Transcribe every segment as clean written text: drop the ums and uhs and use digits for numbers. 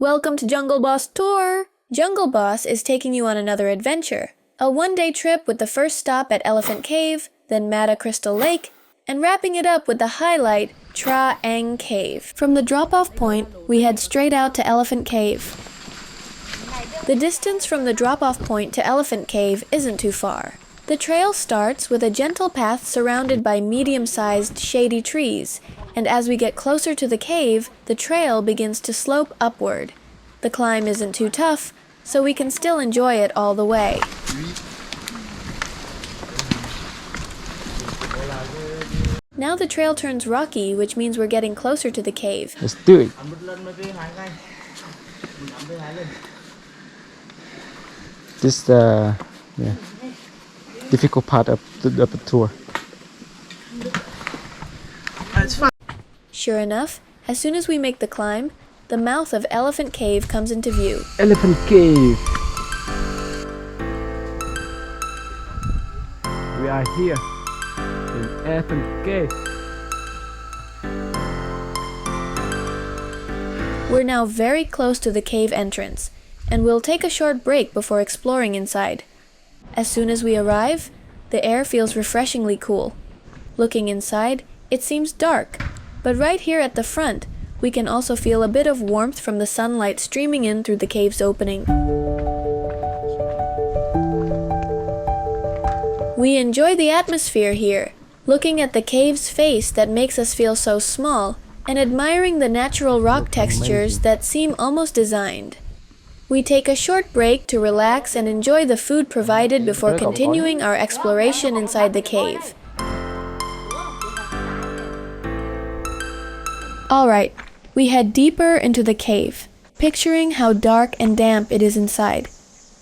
Welcome to Jungle Boss Tour! Jungle Boss is taking you on another adventure. A one-day trip with the first stop at Elephant Cave, then Mata Crystal Lake, and wrapping it up with the highlight, Tra Ang Cave. From the drop-off point, we head straight out to Elephant Cave. The distance from the drop-off point to Elephant Cave isn't too far. The trail starts with a gentle path surrounded by medium-sized shady trees, and as we get closer to the cave, the trail begins to slope upward. The climb isn't too tough, so we can still enjoy it all the way. Now the trail turns rocky, which means we're getting closer to the cave. Let's do it. This is the difficult part of the tour. Sure enough, as soon as we make the climb, the mouth of Elephant Cave comes into view. Elephant Cave. We are here in Elephant Cave. We're now very close to the cave entrance, and we'll take a short break before exploring inside. As soon as we arrive, the air feels refreshingly cool. Looking inside, it seems dark, but right here at the front, we can also feel a bit of warmth from the sunlight streaming in through the cave's opening. We enjoy the atmosphere here, looking at the cave's face that makes us feel so small, and admiring the natural rock textures that seem almost designed. We take a short break to relax and enjoy the food provided before continuing our exploration inside the cave. Alright, we head deeper into the cave, picturing how dark and damp it is inside.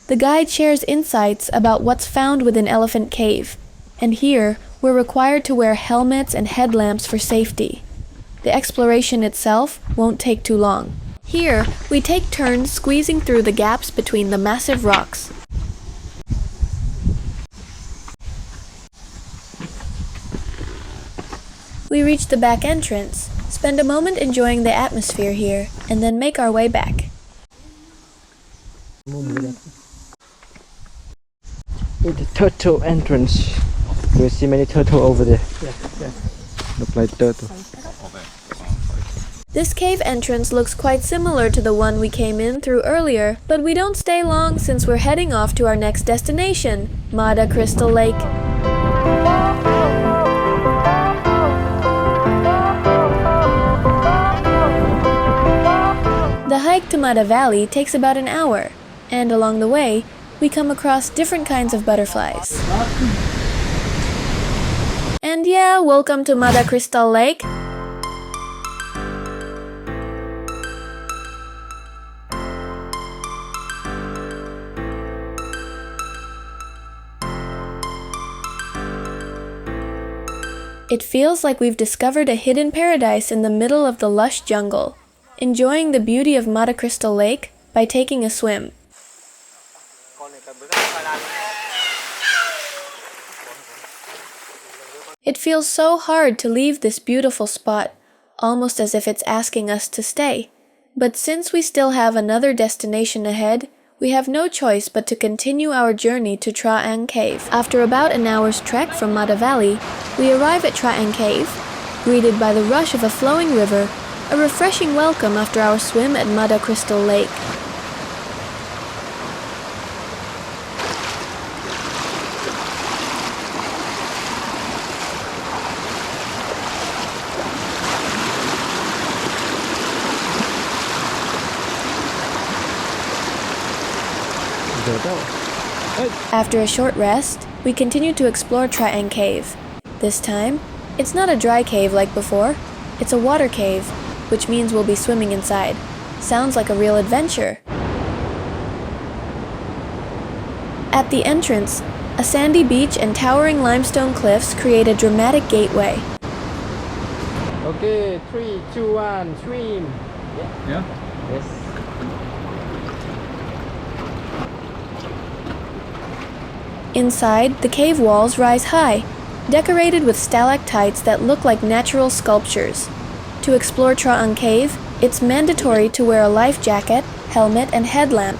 The guide shares insights about what's found within Elephant Cave, and here we're required to wear helmets and headlamps for safety. The exploration itself won't take too long. Here, we take turns squeezing through the gaps between the massive rocks. We reach the back entrance, spend a moment enjoying the atmosphere here, and then make our way back. In the turtle entrance, you see many turtle over there. Look like turtle. This cave entrance looks quite similar to the one we came in through earlier, but we don't stay long since we're heading off to our next destination, Mata Crystal Lake. The hike to Mata Valley takes about an hour, and along the way, we come across different kinds of butterflies. And yeah, welcome to Mata Crystal Lake. It feels like we've discovered a hidden paradise in the middle of the lush jungle, enjoying the beauty of Mata Crystal Lake by taking a swim. It feels so hard to leave this beautiful spot, almost as if it's asking us to stay. But since we still have another destination ahead, we have no choice but to continue our journey to Tra Ang Cave. After about an hour's trek from Mata Valley, we arrive at Tra Ang Cave, greeted by the rush of a flowing river, a refreshing welcome after our swim at Mata Crystal Lake. After a short rest, we continue to explore Tra Ang Cave. This time, it's not a dry cave like before, it's a water cave, which means we'll be swimming inside. Sounds like a real adventure. At the entrance, a sandy beach and towering limestone cliffs create a dramatic gateway. Okay, 3, 2, 1, swim. Yeah? Yes. Inside, the cave walls rise high, decorated with stalactites that look like natural sculptures. To explore Tra Ang Cave, It's mandatory to wear a life jacket, helmet, and headlamp,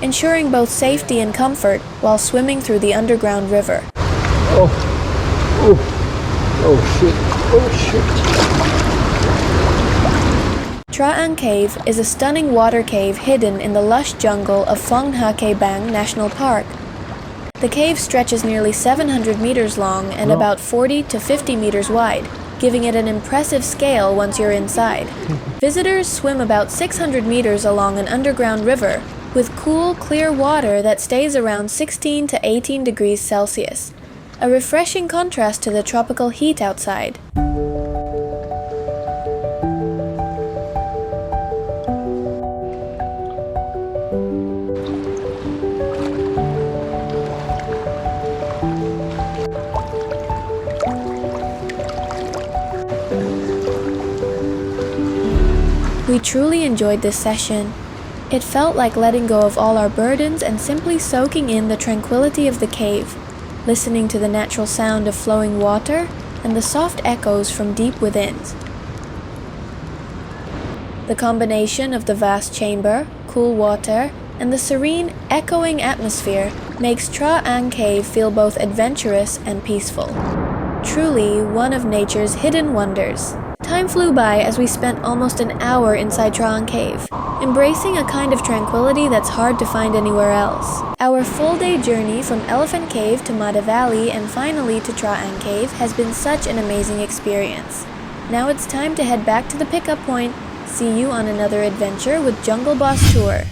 ensuring both safety and comfort while swimming through the underground river. Oh, oh, oh shit, oh shit. Tra An Cave is a stunning water cave hidden in the lush jungle of Phong Nha Bang National Park. The cave stretches nearly 700 meters long and about 40 to 50 meters wide, giving it an impressive scale once you're inside. Visitors swim about 600 meters along an underground river with cool, clear water that stays around 16 to 18 degrees Celsius, a refreshing contrast to the tropical heat outside. We truly enjoyed this session. It felt like letting go of all our burdens and simply soaking in the tranquility of the cave, listening to the natural sound of flowing water and the soft echoes from deep within. The combination of the vast chamber, cool water, and the serene, echoing atmosphere makes Tra An Cave feel both adventurous and peaceful. Truly one of nature's hidden wonders. Time flew by as we spent almost an hour inside Tra An Cave, embracing a kind of tranquility that's hard to find anywhere else. Our full-day journey from Elephant Cave to Mada Valley and finally to Tra An Cave has been such an amazing experience. Now it's time to head back to the pickup point. See you on another adventure with Jungle Boss Tour.